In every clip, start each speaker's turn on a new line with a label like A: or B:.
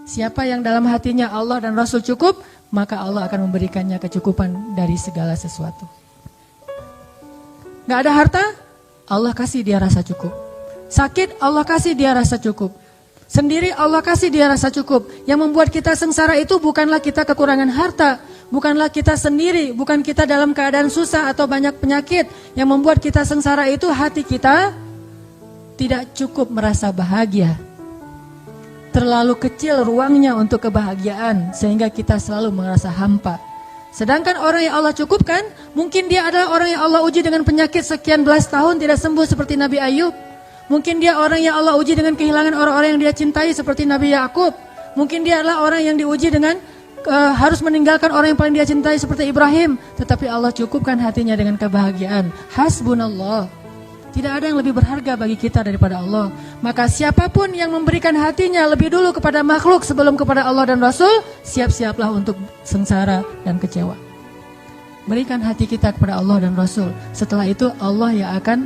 A: Siapa yang dalam hatinya Allah dan Rasul cukup, maka Allah akan memberikannya kecukupan dari segala sesuatu. Gak ada harta, Allah kasih dia rasa cukup. Sakit, Allah kasih dia rasa cukup. Sendiri Allah kasih dia rasa cukup. Yang membuat kita sengsara itu bukanlah kita kekurangan harta, bukanlah kita sendiri, bukan kita dalam keadaan susah atau banyak penyakit. Yang membuat kita sengsara itu hati kita tidak cukup merasa bahagia. Terlalu kecil ruangnya untuk kebahagiaan sehingga kita selalu merasa hampa. Sedangkan orang yang Allah cukupkan, mungkin dia adalah orang yang Allah uji dengan penyakit sekian belas tahun tidak sembuh seperti Nabi Ayub. Mungkin dia orang yang Allah uji dengan kehilangan orang-orang yang dia cintai seperti Nabi Yakub. Mungkin dia adalah orang yang diuji dengan harus meninggalkan orang yang paling dia cintai seperti Ibrahim. Tetapi Allah cukupkan hatinya dengan kebahagiaan. Hasbunallah. Tidak ada yang lebih berharga bagi kita daripada Allah. Maka siapapun yang memberikan hatinya lebih dulu kepada makhluk sebelum kepada Allah dan Rasul, siap-siaplah untuk sengsara dan kecewa. Berikan hati kita kepada Allah dan Rasul. Setelah itu Allah yang akan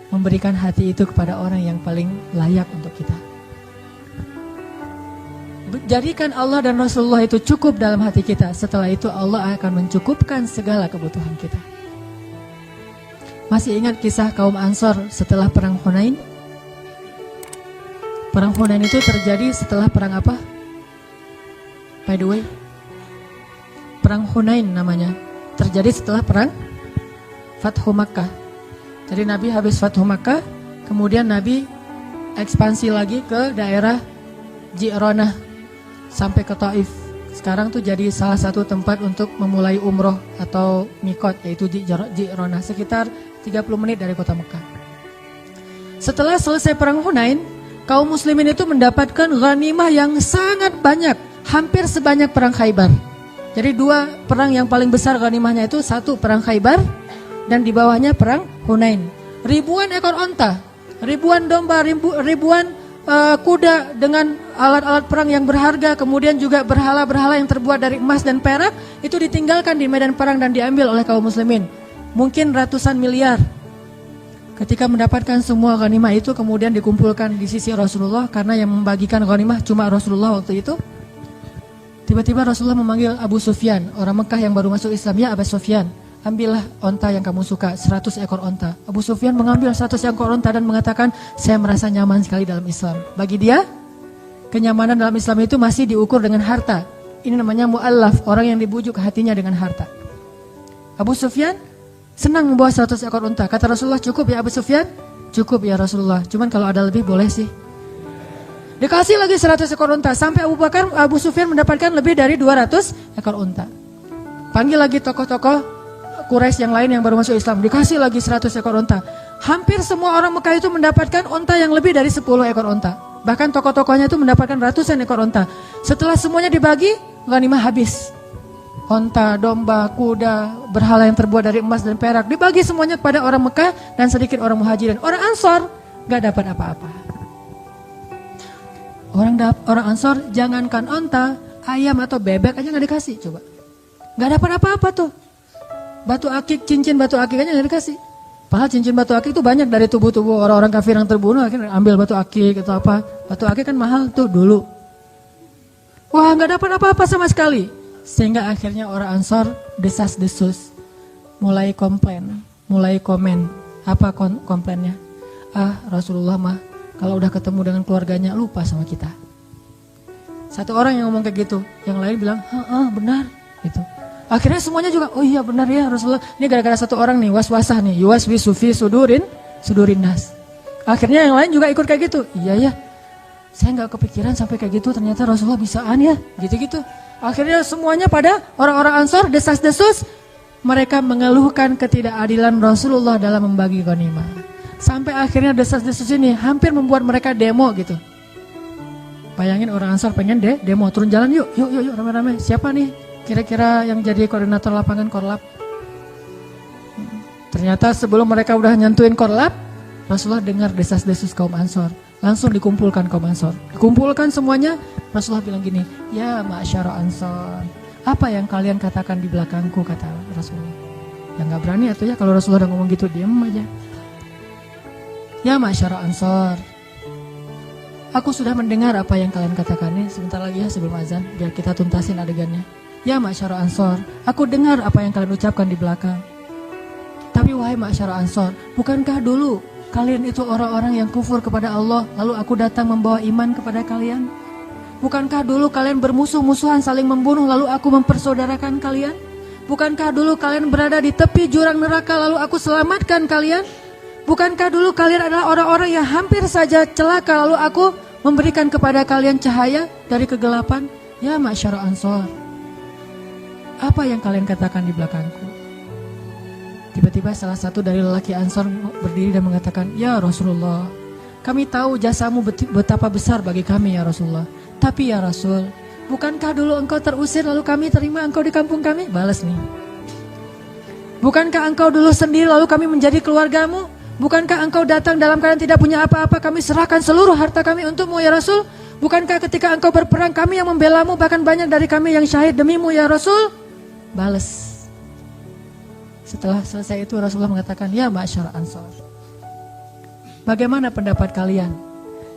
A: memberikan hati itu kepada orang yang paling layak untuk kita. Jadikan Allah dan Rasulullah itu cukup dalam hati kita. Setelah itu Allah akan mencukupkan segala kebutuhan kita. Masih ingat kisah kaum Ansor setelah perang Hunain? Perang Hunain itu terjadi setelah perang apa? By the way, perang Hunain namanya. Terjadi setelah perang Fathu Makkah. Jadi Nabi habis Fathu Makkah, kemudian Nabi ekspansi lagi ke daerah Ji'ronah sampai ke Taif. Sekarang tuh jadi salah satu tempat untuk memulai umroh atau mikot, yaitu Ji'ronah, sekitar 30 menit dari kota Mekah. Setelah selesai perang Hunain, kaum muslimin itu mendapatkan ghanimah yang sangat banyak, hampir sebanyak perang Khaybar. Jadi dua perang yang paling besar ghanimahnya itu, satu perang Khaybar dan di bawahnya perang Hunain. Ribuan ekor onta, ribuan domba, ribuan kuda dengan alat-alat perang yang berharga, kemudian juga berhala-berhala yang terbuat dari emas dan perak, itu ditinggalkan di medan perang dan diambil oleh kaum muslimin. Mungkin ratusan miliar. Ketika mendapatkan semua ghanimah itu, kemudian dikumpulkan di sisi Rasulullah, karena yang membagikan ghanimah cuma Rasulullah waktu itu. Tiba-tiba Rasulullah memanggil Abu Sufyan, orang Mekah yang baru masuk Islam. Ya Abu Sufyan, ambillah onta yang kamu suka, 100 ekor onta. Abu Sufyan mengambil 100 ekor onta dan mengatakan, saya merasa nyaman sekali dalam Islam. Bagi dia, kenyamanan dalam Islam itu masih diukur dengan harta. Ini namanya mu'allaf, orang yang dibujuk hatinya dengan harta. Abu Sufyan senang membawa 100 ekor unta. Kata Rasulullah, cukup ya Abu Sufyan? Cukup ya Rasulullah, cuman kalau ada lebih boleh sih. Dikasih lagi 100 ekor unta. Sampai Abu Sufyan mendapatkan lebih dari 200 ekor unta. Panggil lagi tokoh-tokoh Quraisy yang lain yang baru masuk Islam. Dikasih lagi 100 ekor unta. Hampir semua orang Mekah itu mendapatkan unta yang lebih dari 10 ekor unta. Bahkan tokoh-tokohnya itu mendapatkan ratusan ekor unta. Setelah semuanya dibagi, ghanimah habis. Onta, domba, kuda, berhala yang terbuat dari emas dan perak dibagi semuanya kepada orang Mekah dan sedikit orang Muhajirin. Orang Ansor gak dapat apa-apa. Orang Ansor jangankan onta, ayam atau bebek aja gak dikasih. Coba, gak dapat apa-apa tuh. Batu akik, cincin batu akik aja gak dikasih. Padahal cincin batu akik itu banyak dari tubuh-tubuh orang-orang kafir yang terbunuh. Akhirnya ambil batu akik atau apa. Batu akik kan mahal tuh dulu. Wah, gak dapat apa-apa sama sekali. Sehingga akhirnya orang Ansor desas-desus, mulai komplain, mulai komen. Apa komplainnya? Rasulullah mah kalau udah ketemu dengan keluarganya lupa sama kita. Satu orang yang ngomong kayak gitu, yang lain bilang, benar gitu. Akhirnya semuanya juga, oh iya benar ya Rasulullah. Ini gara-gara satu orang nih, was-wasah nih, yuwaswisu fi sudurin nas. Akhirnya yang lain juga ikut kayak gitu. Iya ya, saya nggak kepikiran sampai kayak gitu, ternyata Rasulullah bisaan ya, gitu-gitu. Akhirnya semuanya pada orang-orang Ansor desas-desus, mereka mengeluhkan ketidakadilan Rasulullah dalam membagi ghanimah. Sampai akhirnya desas-desus ini hampir membuat mereka demo gitu. Bayangin orang Ansor pengen demo, turun jalan yuk rame-rame. Siapa nih kira-kira yang jadi koordinator lapangan Korlap? Ternyata sebelum mereka udah nyentuhin Korlap, Rasulullah dengar desas-desus kaum Ansor. Langsung dikumpulkan kaum Ansor. Dikumpulkan semuanya, Rasulullah bilang gini, ya ma'asyara Ansor, apa yang kalian katakan di belakangku, kata Rasulullah. Ya gak berani atau ya kalau Rasulullah udah ngomong gitu, diam aja. Ya ma'asyara Ansor, aku sudah mendengar apa yang kalian katakan. Nih sebentar lagi ya sebelum azan, biar kita tuntasin adegannya. Ya ma'syara Ansor, aku dengar apa yang kalian ucapkan di belakang. Tapi wahai ma'syara Ansor, bukankah dulu kalian itu orang-orang yang kufur kepada Allah, lalu aku datang membawa iman kepada kalian? Bukankah dulu kalian bermusuh-musuhan saling membunuh, lalu aku mempersaudarakan kalian? Bukankah dulu kalian berada di tepi jurang neraka, lalu aku selamatkan kalian? Bukankah dulu kalian adalah orang-orang yang hampir saja celaka, lalu aku memberikan kepada kalian cahaya dari kegelapan? Ya ma'syara Ansor, apa yang kalian katakan di belakangku? Tiba-tiba salah satu dari lelaki Ansor berdiri dan mengatakan, ya Rasulullah, kami tahu jasamu betapa besar bagi kami ya Rasulullah. Tapi ya Rasul, bukankah dulu engkau terusir lalu kami terima engkau di kampung kami? Balas nih. Bukankah engkau dulu sendiri lalu kami menjadi keluargamu? Bukankah engkau datang dalam keadaan tidak punya apa-apa, kami serahkan seluruh harta kami untukmu ya Rasul? Bukankah ketika engkau berperang kami yang membelamu, bahkan banyak dari kami yang syahid demimu ya Rasul? Balas. Setelah selesai itu Rasulullah mengatakan, ya ma'syara Ansor, bagaimana pendapat kalian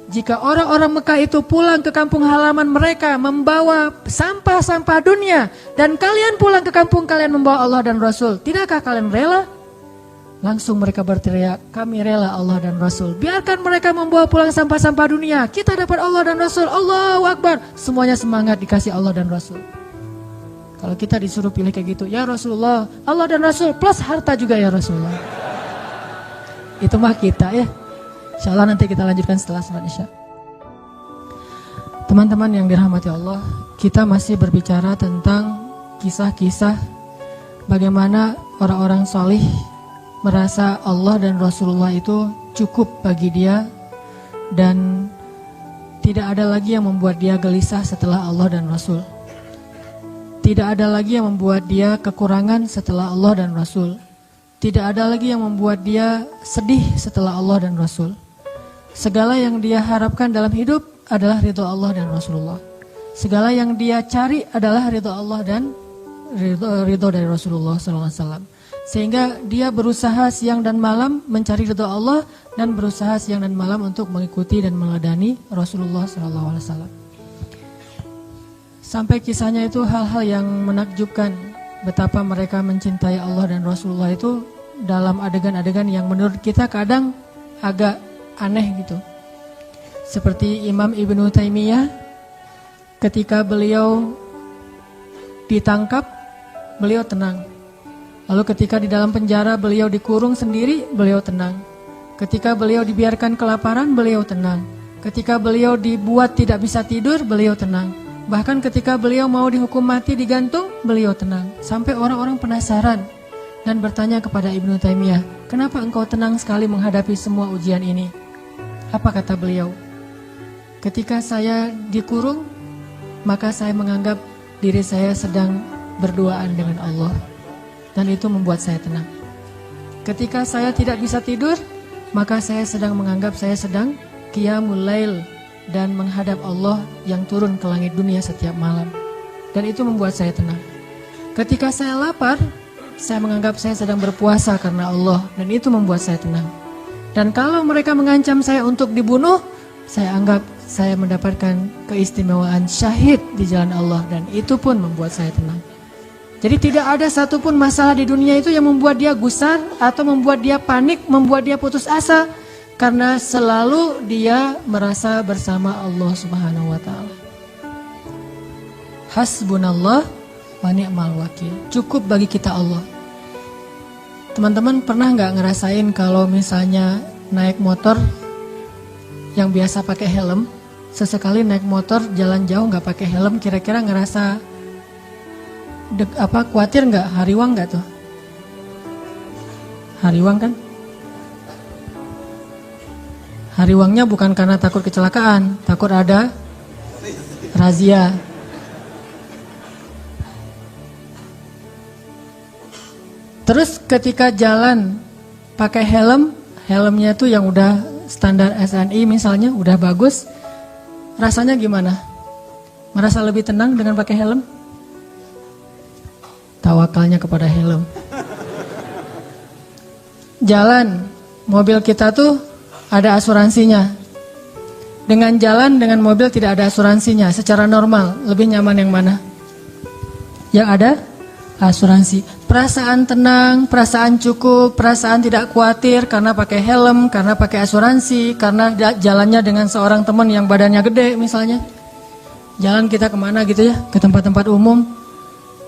A: jika orang-orang Mekah itu pulang ke kampung halaman mereka membawa sampah-sampah dunia, dan kalian pulang ke kampung kalian membawa Allah dan Rasul? Tidakkah kalian rela? Langsung mereka berteriak, kami rela Allah dan Rasul. Biarkan mereka membawa pulang sampah-sampah dunia, kita dapat Allah dan Rasul. Allahu Akbar. Semuanya semangat dikasih Allah dan Rasul. Kalau kita disuruh pilih kayak gitu, ya Rasulullah, Allah dan Rasul plus harta juga ya Rasulullah. Itu mah kita ya. Insya Allah nanti kita lanjutkan setelah salat Isya. Teman-teman yang dirahmati Allah, kita masih berbicara tentang kisah-kisah bagaimana orang-orang salih merasa Allah dan Rasulullah itu cukup bagi dia, dan tidak ada lagi yang membuat dia gelisah setelah Allah dan Rasul. Tidak ada lagi yang membuat dia kekurangan setelah Allah dan Rasul. Tidak ada lagi yang membuat dia sedih setelah Allah dan Rasul. Segala yang dia harapkan dalam hidup adalah ridho Allah dan Rasulullah. Segala yang dia cari adalah ridho Allah dan ridho dari Rasulullah SAW. Sehingga dia berusaha siang dan malam mencari ridho Allah, dan berusaha siang dan malam untuk mengikuti dan meneladani Rasulullah SAW. Sampai kisahnya itu hal-hal yang menakjubkan, betapa mereka mencintai Allah dan Rasulullah itu dalam adegan-adegan yang menurut kita kadang agak aneh gitu. Seperti Imam Ibnu Taimiyah, ketika beliau ditangkap, beliau tenang. Lalu ketika di dalam penjara beliau dikurung sendiri, beliau tenang. Ketika beliau dibiarkan kelaparan, beliau tenang. Ketika beliau dibuat tidak bisa tidur, beliau tenang. Bahkan ketika beliau mau dihukum mati digantung, beliau tenang. Sampai orang-orang penasaran dan bertanya kepada Ibnu Taimiyah, kenapa engkau tenang sekali menghadapi semua ujian ini? Apa kata beliau? Ketika saya dikurung, maka saya menganggap diri saya sedang berduaan dengan Allah, dan itu membuat saya tenang. Ketika saya tidak bisa tidur, maka saya sedang menganggap saya sedang qiyamul lail dan menghadap Allah yang turun ke langit dunia setiap malam, dan itu membuat saya tenang. Ketika saya lapar, saya menganggap saya sedang berpuasa karena Allah, dan itu membuat saya tenang. Dan kalau mereka mengancam saya untuk dibunuh, saya anggap saya mendapatkan keistimewaan syahid di jalan Allah, dan itu pun membuat saya tenang. Jadi tidak ada satupun masalah di dunia itu yang membuat dia gusar atau membuat dia panik, membuat dia putus asa, karena selalu dia merasa bersama Allah Subhanahu wa taala. Hasbunallah wa ni'mal wakil. Cukup bagi kita Allah. Teman-teman pernah nggak ngerasain kalau misalnya naik motor yang biasa pakai helm, sesekali naik motor jalan jauh nggak pakai helm, kira-kira ngerasa khawatir nggak? Hariwang nggak tuh? Hariwang kan? Hariwangnya bukan karena takut kecelakaan, takut ada razia. Terus ketika jalan pakai helm, helmnya tuh yang udah standar SNI misalnya, udah bagus, rasanya gimana? Merasa lebih tenang dengan pakai helm? Tawakalnya kepada helm. Jalan, mobil kita tuh ada asuransinya. dengan jalan dengan mobil tidak ada asuransinya secara normal, lebih nyaman yang mana? Yang ada asuransi. Perasaan tenang, perasaan cukup, perasaan tidak khawatir karena pakai helm, karena pakai asuransi, karena jalannya dengan seorang teman yang badannya gede misalnya. Jalan kita kemana gitu ya, ke tempat-tempat umum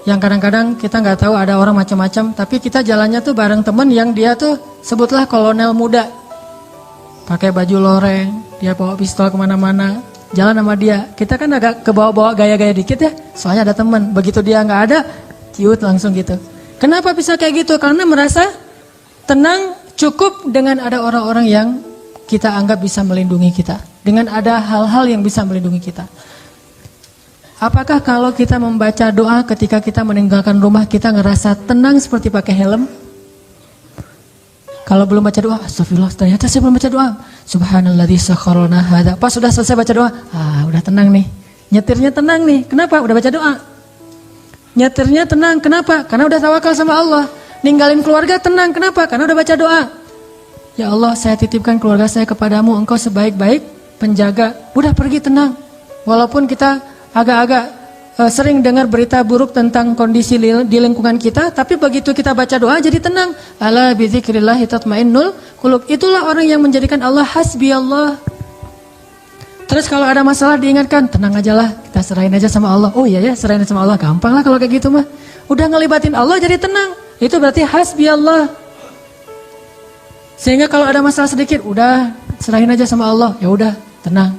A: yang kadang-kadang kita nggak tahu ada orang macam-macam, tapi kita jalannya tuh bareng teman yang dia tuh sebutlah kolonel muda, pakai baju loreng, dia bawa pistol kemana-mana, jalan sama dia. Kita kan agak kebawa-bawa gaya-gaya dikit ya, soalnya ada teman. Begitu dia nggak ada, ciut langsung gitu. Kenapa bisa kayak gitu? Karena merasa tenang, cukup dengan ada orang-orang yang kita anggap bisa melindungi kita, dengan ada hal-hal yang bisa melindungi kita. Apakah kalau kita membaca doa ketika kita meninggalkan rumah kita ngerasa tenang seperti pakai helm? Kalau belum baca doa, astagfirullah, ternyata saya belum baca doa. Subhanalladzi sakhkhara lana hadza. Pas sudah selesai baca doa, udah tenang nih. Nyetirnya tenang nih. Kenapa? Udah baca doa. Nyetirnya tenang, kenapa? Karena udah tawakal sama Allah. Ninggalin keluarga tenang, kenapa? Karena udah baca doa. Ya Allah, saya titipkan keluarga saya kepadamu, Engkau sebaik-baik penjaga. Udah pergi tenang. Walaupun kita agak-agak sering dengar berita buruk tentang kondisi di lingkungan kita, tapi begitu kita baca doa jadi tenang. Ala bidzikrillah tatmainnul qulub. Itulah orang yang menjadikan Allah hasbi Allah. Terus kalau ada masalah diingatkan, tenang aja lah, kita serahin aja sama Allah. Oh iya ya, serahin sama Allah, gampang lah kalau kayak gitu mah. Udah ngelibatin Allah jadi tenang. Itu berarti hasbi Allah. Sehingga kalau ada masalah sedikit, udah serahin aja sama Allah. Ya udah, tenang.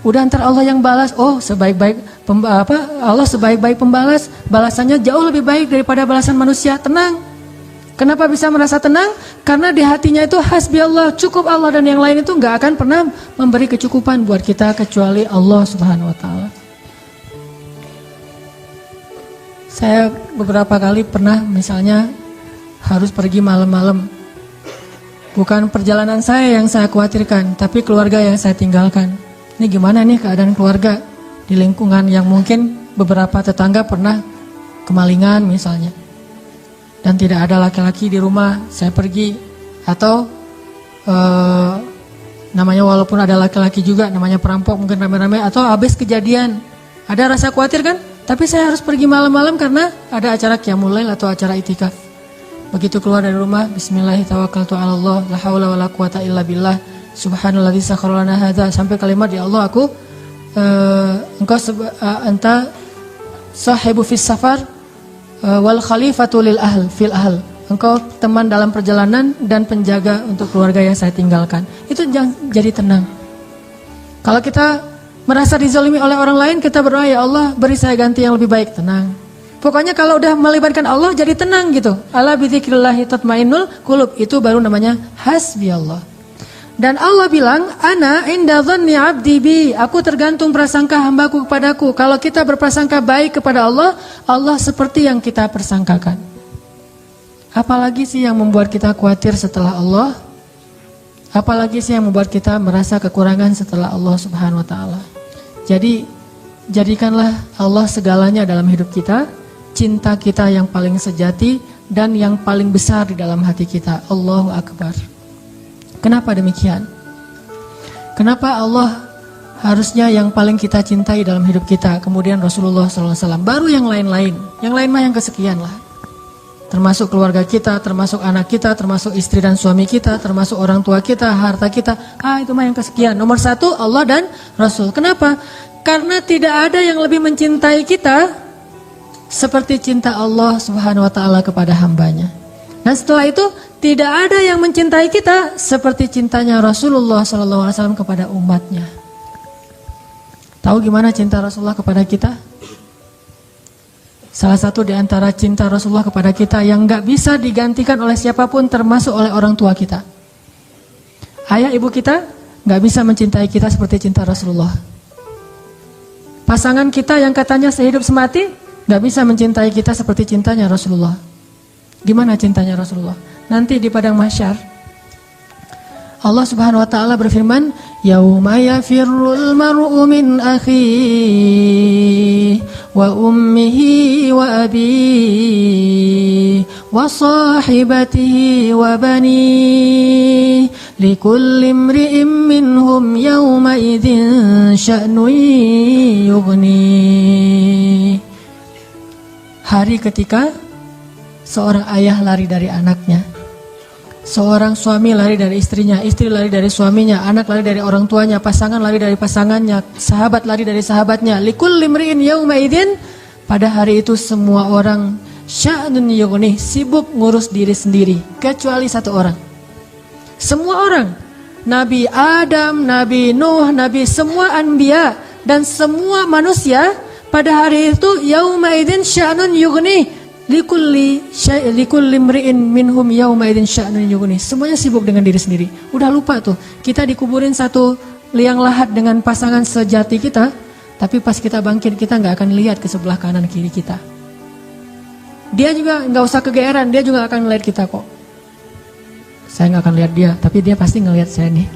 A: Udah ntar Allah yang balas. Oh, Allah sebaik-baik pembalas. Balasannya jauh lebih baik daripada balasan manusia. Tenang. Kenapa bisa merasa tenang? Karena di hatinya itu hasbi Allah, cukup Allah, dan yang lain itu nggak akan pernah memberi kecukupan buat kita kecuali Allah Subhanahu wa taala. Saya beberapa kali pernah misalnya harus pergi malam-malam. Bukan perjalanan saya yang saya khawatirkan, tapi keluarga yang saya tinggalkan. Ini gimana nih keadaan keluarga di lingkungan yang mungkin beberapa tetangga pernah kemalingan misalnya. Dan tidak ada laki-laki di rumah, saya pergi. Atau namanya walaupun ada laki-laki juga, namanya perampok mungkin rame-rame. Atau habis kejadian, ada rasa khawatir kan? Tapi saya harus pergi malam-malam karena ada acara qiyamul lail atau acara itikaf. Begitu keluar dari rumah, bismillahirrahmanirrahim, la haula wala quwata illa billah, subhanalladzi sakhkhara lana hadza, sampai kalimat ya Allah aku engkau anta sahibu fis safar wal khalifatu lil ahl fil ahl. Engkau teman dalam perjalanan dan penjaga untuk keluarga yang saya tinggalkan. Itu jadi tenang. Kalau kita merasa dizalimi oleh orang lain, kita berdoa ya Allah beri saya ganti yang lebih baik, tenang. Pokoknya kalau udah melibatkan Allah jadi tenang gitu. Ala bidzikrillah tatmainnul qulub, itu baru namanya hasbi Allah. Dan Allah bilang, ana inda dhanni 'abdi bi, aku tergantung prasangka hambaku kepadaku. Kalau kita berprasangka baik kepada Allah, Allah seperti yang kita persangkakan. Apalagi sih yang membuat kita khawatir setelah Allah? Apalagi sih yang membuat kita merasa kekurangan setelah Allah Subhanahu wa taala? Jadi, jadikanlah Allah segalanya dalam hidup kita, cinta kita yang paling sejati dan yang paling besar di dalam hati kita. Allahu Akbar. Kenapa demikian? Kenapa Allah harusnya yang paling kita cintai dalam hidup kita, kemudian Rasulullah SAW, baru yang lain-lain. Yang lain mah yang kesekian lah. Termasuk keluarga kita, termasuk anak kita, termasuk istri dan suami kita, termasuk orang tua kita, harta kita. Itu mah yang kesekian. Nomor satu Allah dan Rasul. Kenapa? Karena tidak ada yang lebih mencintai kita seperti cinta Allah Subhanahu wa taala kepada hambanya. Dan setelah itu tidak ada yang mencintai kita seperti cintanya Rasulullah SAW kepada umatnya. Tahu gimana cinta Rasulullah kepada kita? Salah satu di antara cinta Rasulullah kepada kita yang gak bisa digantikan oleh siapapun, termasuk oleh orang tua kita. Ayah ibu kita gak bisa mencintai kita seperti cinta Rasulullah. Pasangan kita yang katanya sehidup semati gak bisa mencintai kita seperti cintanya Rasulullah. Gimana cintanya Rasulullah? Nanti di padang mahsyar Allah Subhanahu wa taala berfirman, "Yauma yafirrul mar'u min akhihi wa ummihi wa abihi wa sahibatihi wa bani likulli imri'in minhum yawma idzin sya'nun yughni. Hari ketika seorang ayah lari dari anaknya, seorang suami lari dari istrinya, istri lari dari suaminya, anak lari dari orang tuanya, pasangan lari dari pasangannya, sahabat lari dari sahabatnya. Likulli imri'in yawma idzin, pada hari itu semua orang sya'nun yughni, sibuk ngurus diri sendiri, kecuali satu orang. Semua orang, Nabi Adam, Nabi Nuh, Nabi semua anbiya dan semua manusia pada hari itu yauma idzin sya'nun yughni, likulli imri'in minhum yauma idzin sya'nun yughni. Semuanya sibuk dengan diri sendiri. Udah lupa tuh, kita dikuburin satu liang lahat dengan pasangan sejati kita, tapi pas kita bangkit kita nggak akan lihat ke sebelah kanan kiri kita. Dia juga nggak usah kegeeran, dia juga akan ngeliat kita kok. Saya nggak akan lihat dia, tapi dia pasti ngelihat saya nih.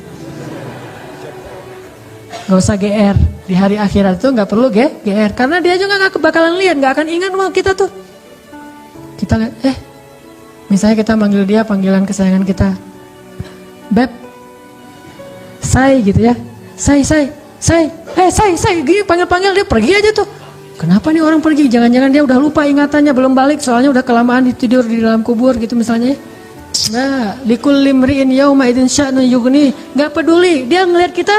A: Nggak usah GR, di hari akhirat itu nggak perlu GR, karena dia juga nggak bakalan lihat, nggak akan ingat sama kita tuh. Kita lihat, misalnya kita manggil dia panggilan kesayangan kita, Beb, say gitu ya, say, gini panggil dia pergi aja tuh. Kenapa nih orang pergi? Jangan-jangan dia udah lupa ingatannya, belum balik, soalnya udah kelamaan tidur di dalam kubur gitu misalnya. Nah, likulli imri'in yauma idzin sya'nun yughni, nggak peduli, dia ngelihat kita,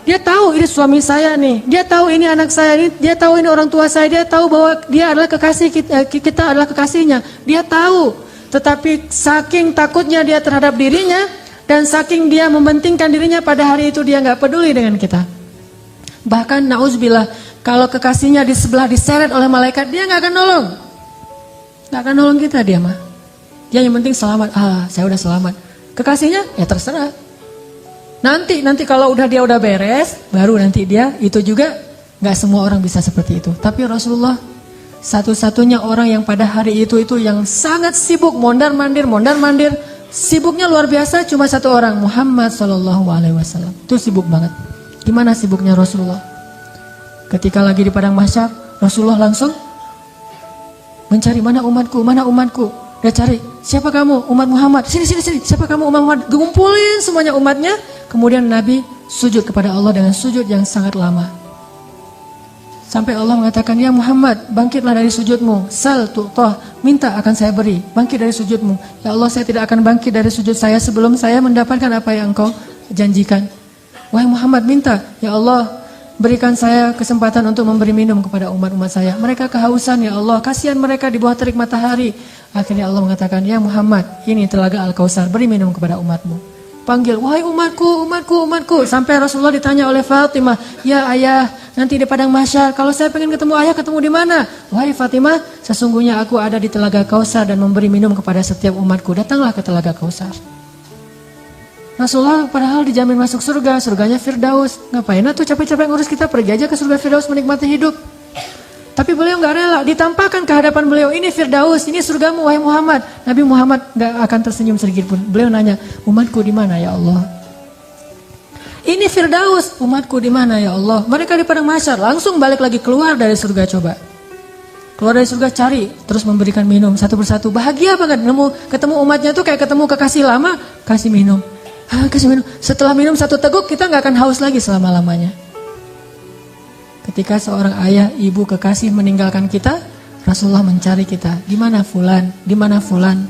A: dia tahu ini suami saya nih, dia tahu ini anak saya nih, dia tahu ini orang tua saya, dia tahu bahwa dia adalah kekasih kita adalah kekasihnya, dia tahu. Tetapi saking takutnya dia terhadap dirinya dan saking dia mementingkan dirinya, pada hari itu dia nggak peduli dengan kita. Bahkan na'udzubillah, kalau kekasihnya di sebelah diseret oleh malaikat, dia nggak akan nolong, nggak akan nolong kita dia mah. Dia yang penting selamat, saya udah selamat. Kekasihnya ya terserah. Nanti kalau dia udah beres, baru nanti dia, itu juga nggak semua orang bisa seperti itu. Tapi Rasulullah satu-satunya orang yang pada hari itu yang sangat sibuk mondar mandir, sibuknya luar biasa, cuma satu orang, Muhammad SAW. Itu sibuk banget. Gimana sibuknya Rasulullah? Ketika lagi di padang mahsyar, Rasulullah langsung mencari mana umatku. Dia cari, siapa kamu? Umat Muhammad. Sini. Siapa kamu? Umat Muhammad. Ngumpulin semuanya umatnya. Kemudian Nabi sujud kepada Allah dengan sujud yang sangat lama. Sampai Allah mengatakan, ya Muhammad, bangkitlah dari sujudmu. Sal tu'tah, minta akan saya beri. Bangkit dari sujudmu. Ya Allah, saya tidak akan bangkit dari sujud saya sebelum saya mendapatkan apa yang engkau janjikan. Wahai Muhammad, minta. Ya Allah, berikan saya kesempatan untuk memberi minum kepada umat-umat saya. Mereka kehausan, ya Allah, kasihan mereka di bawah terik matahari. Akhirnya Allah mengatakan, ya Muhammad, ini telaga Al-Kausar, beri minum kepada umatmu. Panggil, wahai umatku. Sampai Rasulullah ditanya oleh Fatimah, ya ayah, nanti di padang mahsyar, kalau saya pengen ketemu ayah, ketemu di mana? Wahai Fatimah, sesungguhnya aku ada di telaga Kausar dan memberi minum kepada setiap umatku. Datanglah ke telaga Kausar. Rasulullah padahal dijamin masuk surga, surganya Firdaus. Ngapain tuh capek-capek ngurus kita, pergi aja ke surga Firdaus menikmati hidup. Tapi beliau nggak rela, ditampakkan ke hadapan beliau, ini Firdaus, ini surgamu wahai Muhammad. Nabi Muhammad nggak akan tersenyum sedikit pun. Beliau nanya, umatku di mana ya Allah? Ini Firdaus, umatku di mana ya Allah? Mereka di padang mahsyar, langsung balik lagi keluar dari surga, coba. Keluar dari surga, cari, terus memberikan minum satu persatu. Bahagia banget, ketemu umatnya tuh kayak ketemu kekasih lama, kasih minum. Kasih minum. Setelah minum satu teguk, kita nggak akan haus lagi selama-lamanya. Ketika seorang ayah, ibu, kekasih meninggalkan kita, Rasulullah mencari kita. Di mana fulan? Di mana fulan?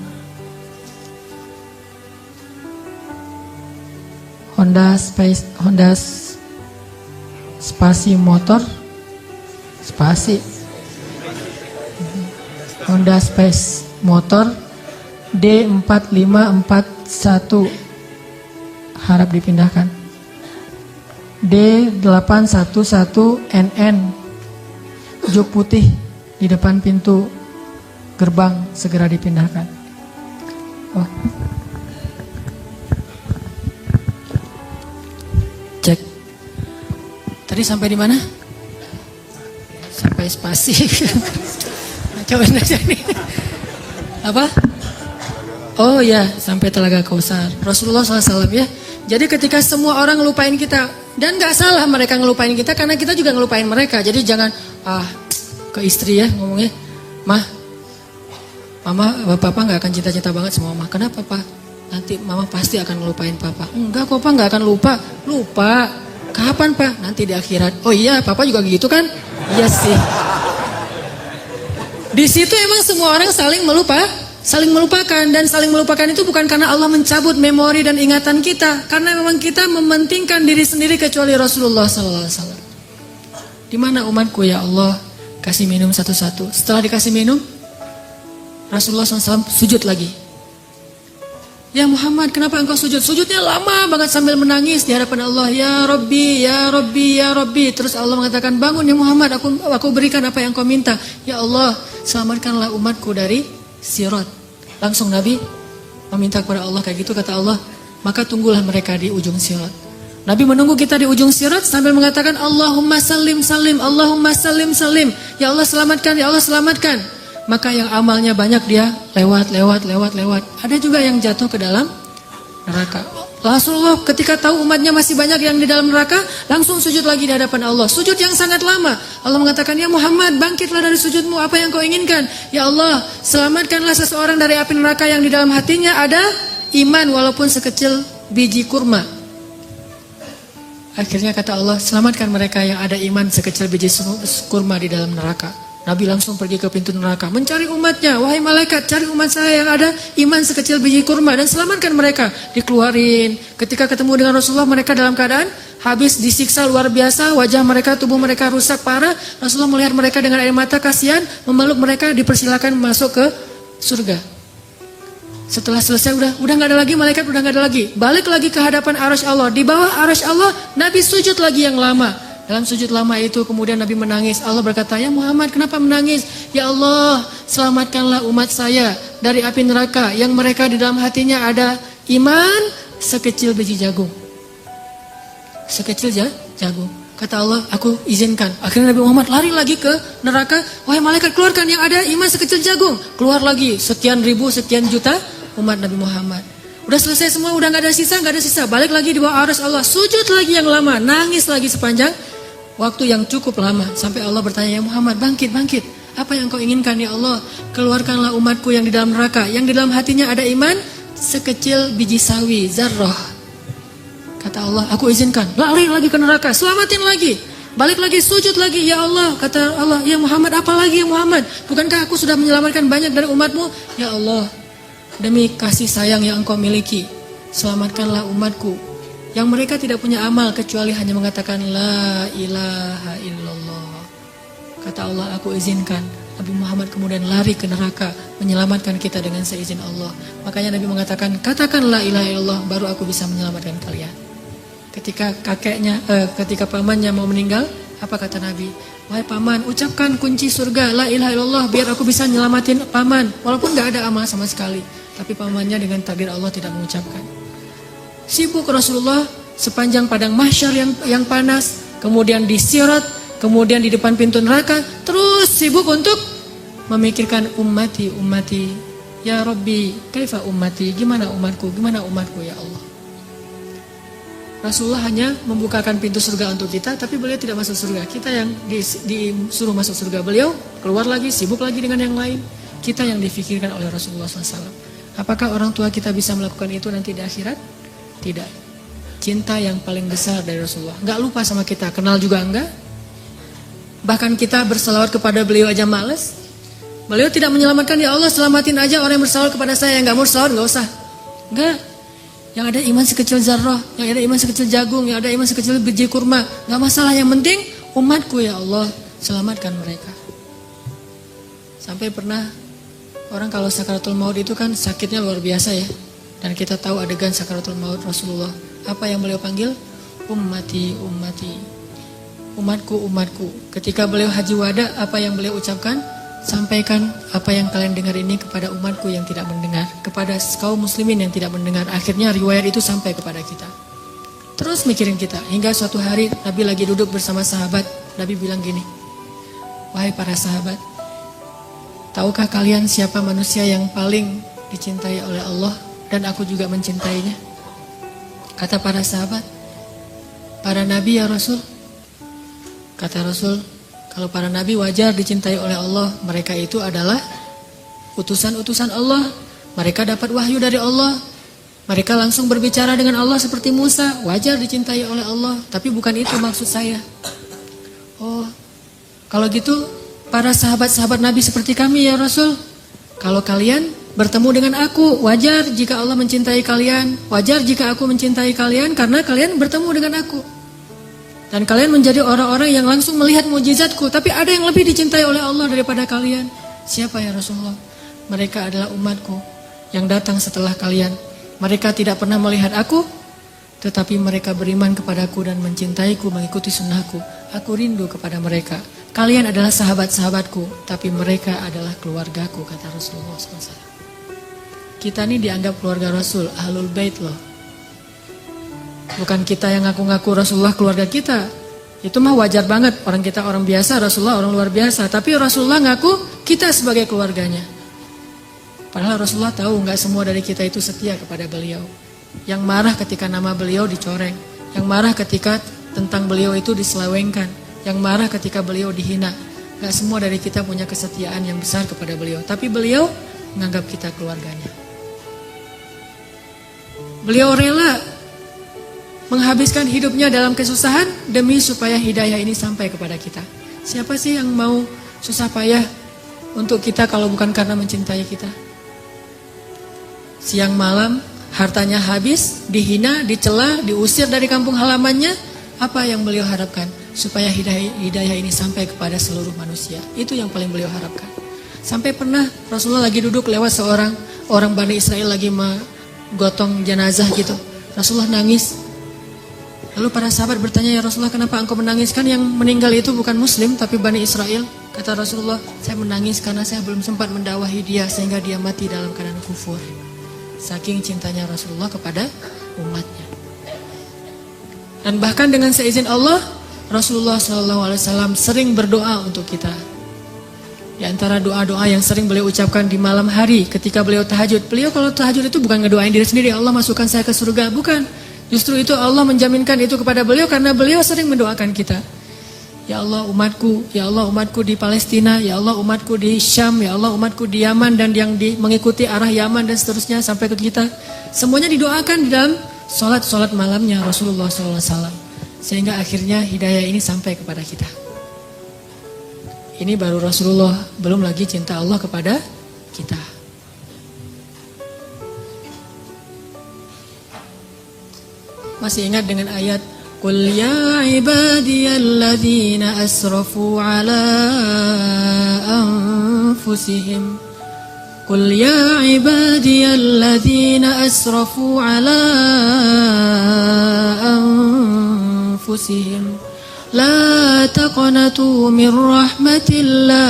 A: Honda Spasi motor, Honda Space motor D4541 harap dipindahkan. D811NN jok putih di depan pintu gerbang, segera dipindahkan. Oh. Cek. Tadi sampai di mana? Sampai spasi. Coba aja nih. Apa? Oh ya, sampai telaga Kausar. Rasulullah SAW ya. Jadi ketika semua orang ngelupain kita, dan gak salah mereka ngelupain kita karena kita juga ngelupain mereka. Jadi jangan ke istri ya ngomongnya, mah Papa nggak akan cinta-cinta banget sama mama. Kenapa, Pak? Nanti mama pasti akan ngelupain papa. Enggak kok, Pak, nggak akan lupa. Lupa. Kapan, Pak? Nanti di akhirat. Oh iya, papa juga gitu kan? Iya sih. Di situ emang semua orang saling melupakan, dan saling melupakan itu bukan karena Allah mencabut memori dan ingatan kita, karena memang kita mementingkan diri sendiri kecuali Rasulullah SAW. Di mana umatku ya Allah? Kasih minum satu-satu. Setelah dikasih minum, Rasulullah SAW sujud lagi. Ya Muhammad, kenapa engkau sujud? Sujudnya lama banget sambil menangis di hadapan Allah. Ya Rabbi, ya Rabbi, ya Rabbi. Terus Allah mengatakan, bangun ya Muhammad, aku berikan apa yang kau minta. Ya Allah, selamatkanlah umatku dari sirat. Langsung Nabi meminta kepada Allah kayak gitu, kata Allah, maka tunggulah mereka di ujung sirat. Nabi menunggu kita di ujung sirat sambil mengatakan, Allahumma salim salim, Allahumma salim salim. Ya Allah selamatkan, ya Allah selamatkan. Maka yang amalnya banyak dia lewat. Ada juga yang jatuh ke dalam neraka. Rasulullah ketika tahu umatnya masih banyak yang di dalam neraka, langsung sujud lagi di hadapan Allah. Sujud yang sangat lama. Allah mengatakan, ya Muhammad, bangkitlah dari sujudmu, apa yang kau inginkan? Ya Allah, selamatkanlah seseorang dari api neraka yang di dalam hatinya ada iman walaupun sekecil biji kurma. Akhirnya kata Allah, selamatkan mereka yang ada iman sekecil biji kurma di dalam neraka. Nabi langsung pergi ke pintu neraka, mencari umatnya. Wahai malaikat, cari umat saya yang ada iman sekecil biji kurma dan selamatkan mereka. Dikeluarin. Ketika ketemu dengan Rasulullah, mereka dalam keadaan habis disiksa luar biasa. Wajah mereka, tubuh mereka rusak parah. Rasulullah melihat mereka dengan air mata, kasihan, memeluk mereka, dipersilakan masuk ke surga. Setelah selesai, udah nggak ada lagi malaikat, udah nggak ada lagi. Balik lagi ke hadapan arasy Allah. Di bawah arasy Allah, Nabi sujud lagi yang lama. Dalam sujud lama itu kemudian Nabi menangis. Allah berkata, ya Muhammad, kenapa menangis? Ya Allah, selamatkanlah umat saya dari api neraka yang mereka di dalam hatinya ada iman sekecil biji jagung. Sekecil jagung. Kata Allah, aku izinkan. Akhirnya Nabi Muhammad lari lagi ke neraka. Wahai malaikat, keluarkan yang ada iman sekecil jagung. Keluar lagi sekian ribu, sekian juta umat Nabi Muhammad. Udah selesai semua, udah nggak ada sisa. Balik lagi di bawah arasy Allah. Sujud lagi yang lama, nangis lagi sepanjang waktu yang cukup lama. Sampai Allah bertanya, ya Muhammad, bangkit. Apa yang kau inginkan ya Allah? Keluarkanlah umatku yang di dalam neraka, yang di dalam hatinya ada iman sekecil biji sawi, zarrah. Kata Allah, aku izinkan. Lari lagi ke neraka, selamatin lagi. Balik lagi, sujud lagi, ya Allah. Kata Allah, ya Muhammad, apa lagi ya Muhammad? Bukankah aku sudah menyelamatkan banyak dari umatmu? Ya Allah, demi kasih sayang yang engkau miliki, selamatkanlah umatku yang mereka tidak punya amal kecuali hanya mengatakan la ilaha illallah. Kata Allah, aku izinkan. Nabi Muhammad kemudian lari ke neraka menyelamatkan kita dengan seizin Allah. Makanya Nabi mengatakan, katakan la ilaha illallah, baru aku bisa menyelamatkan kalian. Ketika pamannya mau meninggal, apa kata Nabi? Wahai paman, ucapkan kunci surga la ilaha illallah biar aku bisa nyelamatin paman. Walaupun gak ada amal sama sekali, tapi pamannya dengan takdir Allah tidak mengucapkan. Sibuk Rasulullah sepanjang padang mahsyar yang panas, kemudian di sirat, kemudian di depan pintu neraka, terus sibuk untuk memikirkan ummati, ya Rabbi, kaifa ummati, gimana umatku ya Allah. Rasulullah hanya membukakan pintu surga untuk kita, tapi beliau tidak masuk surga. Kita yang disuruh masuk surga, beliau keluar lagi, sibuk lagi dengan yang lain. Kita yang difikirkan oleh Rasulullah SAW. Apakah orang tua kita bisa melakukan itu nanti di akhirat? Tidak. Cinta yang paling besar dari Rasulullah. Enggak lupa sama kita, kenal juga enggak. Bahkan kita berselawat kepada beliau aja males. Beliau tidak menyelamatkan, ya Allah selamatin aja orang yang berselawat kepada saya. Yang enggak mau selawat enggak usah. Enggak. Yang ada iman sekecil zarrah, yang ada iman sekecil jagung, yang ada iman sekecil biji kurma, enggak masalah, yang penting umatku ya Allah, selamatkan mereka. Sampai pernah orang kalau sakaratul maut itu kan sakitnya luar biasa ya. Dan kita tahu adegan sakaratul maut Rasulullah. Apa yang beliau panggil? Ummati. Umatku. Ketika beliau haji wada, apa yang beliau ucapkan? Sampaikan apa yang kalian dengar ini kepada umatku yang tidak mendengar, kepada kaum muslimin yang tidak mendengar. Akhirnya riwayat itu sampai kepada kita. Terus mikirin kita. Hingga suatu hari Nabi lagi duduk bersama sahabat. Nabi bilang gini, wahai para sahabat, tahukah kalian siapa manusia yang paling dicintai oleh Allah? Dan aku juga mencintainya. Kata para sahabat, para nabi ya Rasul. Kata Rasul, kalau para nabi wajar dicintai oleh Allah, mereka itu adalah utusan-utusan Allah. Mereka dapat wahyu dari Allah. Mereka langsung berbicara dengan Allah seperti Musa. Wajar dicintai oleh Allah. Tapi bukan itu maksud saya. Oh, kalau gitu para sahabat-sahabat Nabi seperti kami ya Rasul. Kalau kalian bertemu dengan aku, wajar jika Allah mencintai kalian. Wajar jika aku mencintai kalian karena kalian bertemu dengan aku. Dan kalian menjadi orang-orang yang langsung melihat mukjizatku. Tapi ada yang lebih dicintai oleh Allah daripada kalian. Siapa ya Rasulullah? Mereka adalah umatku yang datang setelah kalian. Mereka tidak pernah melihat aku, tetapi mereka beriman kepadaku dan mencintaiku, mengikuti sunnahku. Aku rindu kepada mereka. Kalian adalah sahabat-sahabatku, tapi mereka adalah keluargaku, kata Rasulullah SAW. Kita ini dianggap keluarga Rasul, Ahlul Bait loh. Bukan kita yang ngaku-ngaku Rasulullah keluarga kita. Itu mah wajar banget, orang kita orang biasa, Rasulullah orang luar biasa. Tapi Rasulullah ngaku kita sebagai keluarganya. Padahal Rasulullah tahu nggak semua dari kita itu setia kepada beliau. Yang marah ketika nama beliau dicoreng. Yang marah ketika tentang beliau itu diselewengkan. Yang marah ketika beliau dihina. Nggak semua dari kita punya kesetiaan yang besar kepada beliau. Tapi beliau menganggap kita keluarganya. Beliau rela menghabiskan hidupnya dalam kesusahan demi supaya hidayah ini sampai kepada kita. Siapa sih yang mau susah payah untuk kita kalau bukan karena mencintai kita? Siang malam hartanya habis, dihina, dicela, diusir dari kampung halamannya. Apa yang beliau harapkan? Supaya hidayah ini sampai kepada seluruh manusia. Itu yang paling beliau harapkan. Sampai pernah Rasulullah lagi duduk lewat seorang orang Bani Israel lagi menggotong jenazah gitu. Rasulullah nangis. Lalu para sahabat bertanya, ya Rasulullah, kenapa engkau menangis? Kan yang meninggal itu bukan muslim tapi Bani Israel. Kata Rasulullah, saya menangis karena saya belum sempat mendakwahi dia sehingga dia mati dalam keadaan kufur. Saking cintanya Rasulullah kepada umatnya. Dan bahkan dengan seizin Allah, Rasulullah SAW sering berdoa untuk kita. Di antara doa-doa yang sering beliau ucapkan di malam hari ketika beliau tahajud. Beliau kalau tahajud itu bukan ngedoain diri sendiri, Allah masukkan saya ke surga, bukan. Justru itu Allah menjaminkan itu kepada beliau karena beliau sering mendoakan kita. Ya Allah umatku di Palestina, ya Allah umatku di Syam, ya Allah umatku di Yaman dan yang mengikuti arah Yaman dan seterusnya sampai ke kita. Semuanya didoakan di dalam solat malamnya Rasulullah SAW. Sehingga akhirnya hidayah ini sampai kepada kita. Ini baru Rasulullah, belum lagi cinta Allah kepada kita. Masih ingat dengan ayat Qul ya ibadiyalladzina asrafu ala anfusihim Qul ya ibadiyalladzina asrafu ala anfusihim La taqnatu min rahmatillah.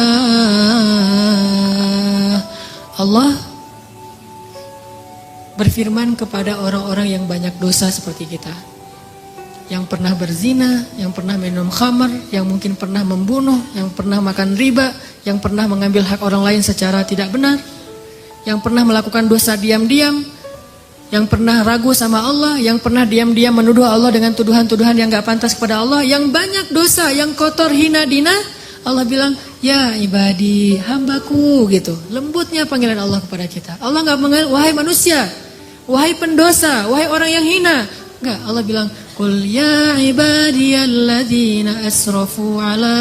A: Allah berfirman kepada orang-orang yang banyak dosa seperti kita, yang pernah berzina, yang pernah minum khamar, yang mungkin pernah membunuh, yang pernah makan riba, yang pernah mengambil hak orang lain secara tidak benar, yang pernah melakukan dosa diam-diam, yang pernah ragu sama Allah, yang pernah diam-diam menuduh Allah dengan tuduhan-tuduhan yang gak pantas kepada Allah, yang banyak dosa, yang kotor, hina, dina. Allah bilang, ya ibadi, hambaku gitu. Lembutnya panggilan Allah kepada kita. Allah gak mengenal, wahai manusia, wahai pendosa, wahai orang yang hina. Enggak, Allah bilang, Qul ya ibadiyalladzina asrafu ala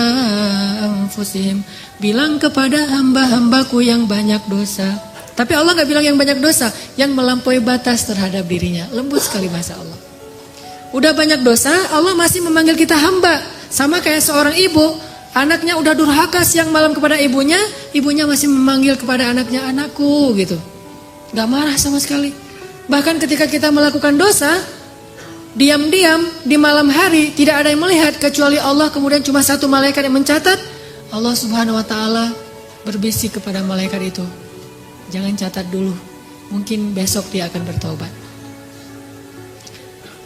A: anfusihim. Bilang kepada hamba-hambaku yang banyak dosa. Tapi Allah gak bilang yang banyak dosa, yang melampaui batas terhadap dirinya. Lembut sekali bahasa Allah. Udah banyak dosa, Allah masih memanggil kita hamba. Sama kayak seorang ibu, anaknya udah durhaka siang malam kepada ibunya, ibunya masih memanggil kepada anaknya, anakku gitu. Gak marah sama sekali. Bahkan ketika kita melakukan dosa, diam-diam di malam hari, tidak ada yang melihat kecuali Allah, kemudian cuma satu malaikat yang mencatat. Allah Subhanahu wa ta'ala berbisik kepada malaikat itu, jangan catat dulu, mungkin besok dia akan bertobat.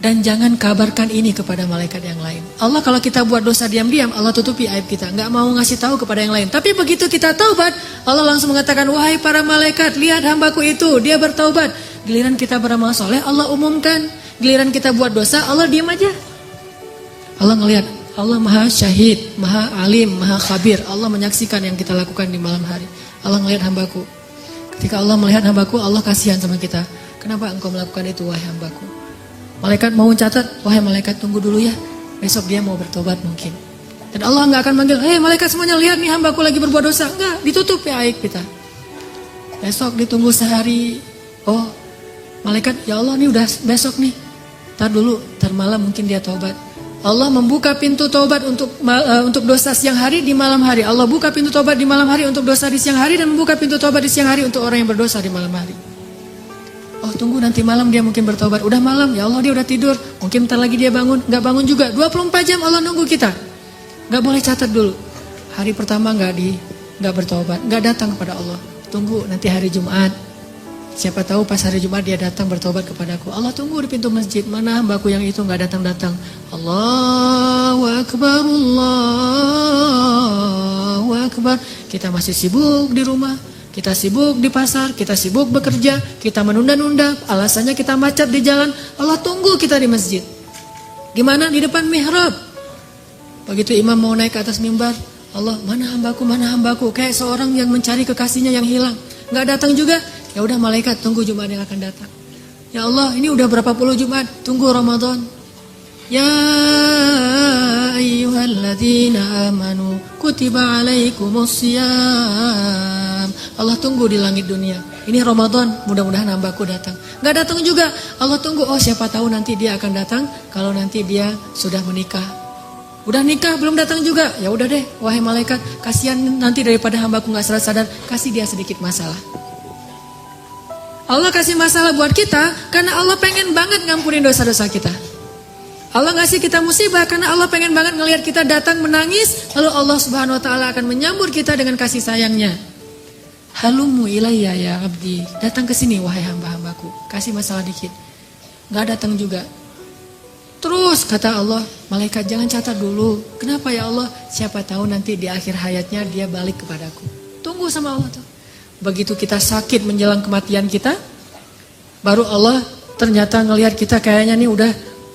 A: Dan jangan kabarkan ini kepada malaikat yang lain. Allah kalau kita buat dosa diam-diam, Allah tutupi aib kita, nggak mau ngasih tahu kepada yang lain. Tapi begitu kita taubat, Allah langsung mengatakan, wahai para malaikat, lihat hambaku itu, dia bertaubat. Giliran kita beramal soleh, Allah umumkan. Giliran kita buat dosa, Allah diam aja. Allah ngelihat, Allah maha syahid, maha alim, maha khabir. Allah menyaksikan yang kita lakukan di malam hari. Allah ngelihat hambaku. Ketika Allah melihat hambaku, Allah kasihan sama kita. Kenapa engkau melakukan itu, wahai hambaku? Malaikat mau catat, wahai malaikat tunggu dulu ya. Besok dia mau bertobat mungkin. Dan Allah nggak akan manggil, hei malaikat semuanya lihat nih hambaku lagi berbuat dosa. Enggak, ditutup ya aib kita. Besok ditunggu sehari. Oh, malaikat, ya Allah nih udah besok nih. Ntar dulu, ntar malam mungkin dia tobat. Allah membuka pintu tobat untuk dosa siang hari di malam hari. Allah buka pintu tobat di malam hari untuk dosa di siang hari dan membuka pintu tobat di siang hari untuk orang yang berdosa di malam hari. Oh tunggu nanti malam dia mungkin bertobat. Udah malam, ya Allah dia udah tidur. Mungkin bentar lagi dia bangun, nggak bangun juga. 24 jam Allah nunggu kita. Nggak boleh catat dulu. Hari pertama nggak bertobat, nggak datang kepada Allah. Tunggu nanti hari Jumat. Siapa tahu pas hari Jumat dia datang bertobat kepadaku. Allah tunggu di pintu masjid. Mana hambaku yang itu nggak datang-datang. Allahu Akbar, Allahu Akbar. Kita masih sibuk di rumah. Kita sibuk di pasar. Kita sibuk bekerja. Kita menunda-nunda. Alasannya kita macet di jalan. Allah tunggu kita di masjid. Gimana? Di depan mihrab. Begitu imam mau naik ke atas mimbar. Allah mana hambaku, mana hambaku. Kayak seorang yang mencari kekasihnya yang hilang. Nggak datang juga. Ya udah malaikat tunggu Jumat yang akan datang. Ya Allah ini udah berapa puluh Jumat. Tunggu Ramadan. Ya ayyuhalladzina amanu kutiba alaikumusiyam. Allah tunggu di langit dunia. Ini Ramadan mudah-mudahan hambaku datang. Gak datang juga. Allah tunggu. Oh siapa tahu nanti dia akan datang. Kalau nanti dia sudah menikah. Udah nikah belum datang juga. Ya udah deh wahai malaikat. Kasihan nanti daripada hambaku gak sadar. Kasih dia sedikit masalah. Allah kasih masalah buat kita karena Allah pengen banget ngampunin dosa-dosa kita. Allah ngasih kita musibah karena Allah pengen banget ngelihat kita datang menangis, lalu Allah Subhanahu wa taala akan menyambut kita dengan kasih sayangnya. Halumu ilayya ya abdi. Datang ke sini wahai hamba-hambaku. Kasih masalah dikit. Enggak datang juga. Terus kata Allah, malaikat jangan catat dulu. Kenapa ya Allah? Siapa tahu nanti di akhir hayatnya dia balik kepadaku. Tunggu sama Allah tuh. Begitu kita sakit menjelang kematian kita, baru Allah ternyata ngelihat kita kayaknya nih udah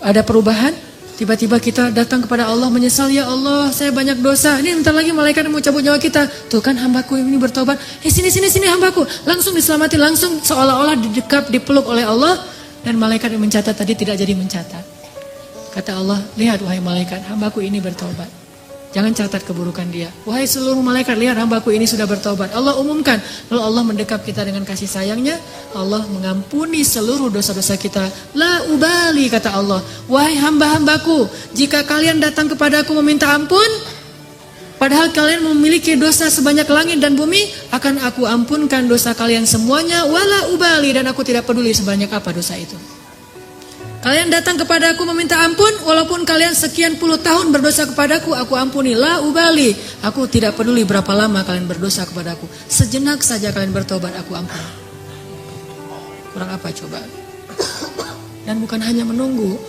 A: ada perubahan. Tiba-tiba kita datang kepada Allah menyesal, ya Allah saya banyak dosa. Ini bentar lagi malaikat mau cabut nyawa kita. Tuh kan hambaku ini bertobat. Sini hambaku. Langsung diselamatin, langsung seolah-olah didekap, dipeluk oleh Allah. Dan malaikat yang mencatat tadi tidak jadi mencatat. Kata Allah, lihat wahai malaikat, hambaku ini bertobat. Jangan catat keburukan dia. Wahai seluruh malaikat, lihat hambaku ini sudah bertobat. Allah umumkan. Lalu Allah mendekap kita dengan kasih sayangnya. Allah mengampuni seluruh dosa-dosa kita. La ubali kata Allah. Wahai hamba-hambaku, jika kalian datang kepadaku meminta ampun, padahal kalian memiliki dosa sebanyak langit dan bumi, akan aku ampunkan dosa kalian semuanya. Wala ubali, dan aku tidak peduli sebanyak apa dosa itu. Kalian datang kepadaku meminta ampun, walaupun kalian sekian puluh tahun berdosa kepadaku, aku ampuni. La ubali, aku tidak peduli berapa lama kalian berdosa kepadaku. Sejenak saja kalian bertobat, aku ampuni. Kurang apa coba? Dan bukan hanya menunggu.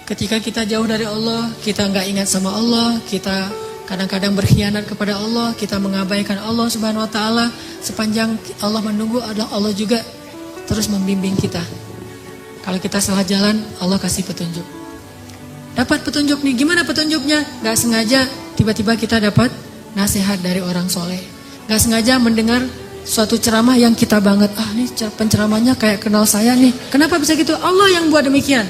A: Ketika kita jauh dari Allah, kita nggak ingat sama Allah, kita kadang-kadang berkhianat kepada Allah, kita mengabaikan Allah Subhanahu Wa Taala. Sepanjang Allah menunggu, adalah Allah juga terus membimbing kita. Kalau kita salah jalan, Allah kasih petunjuk. Dapat petunjuk nih, gimana petunjuknya? Gak sengaja tiba-tiba kita dapat nasihat dari orang soleh. Gak sengaja mendengar suatu ceramah yang kita banget. Ah nih penceramahnya kayak kenal saya nih. Kenapa bisa gitu? Allah yang buat demikian.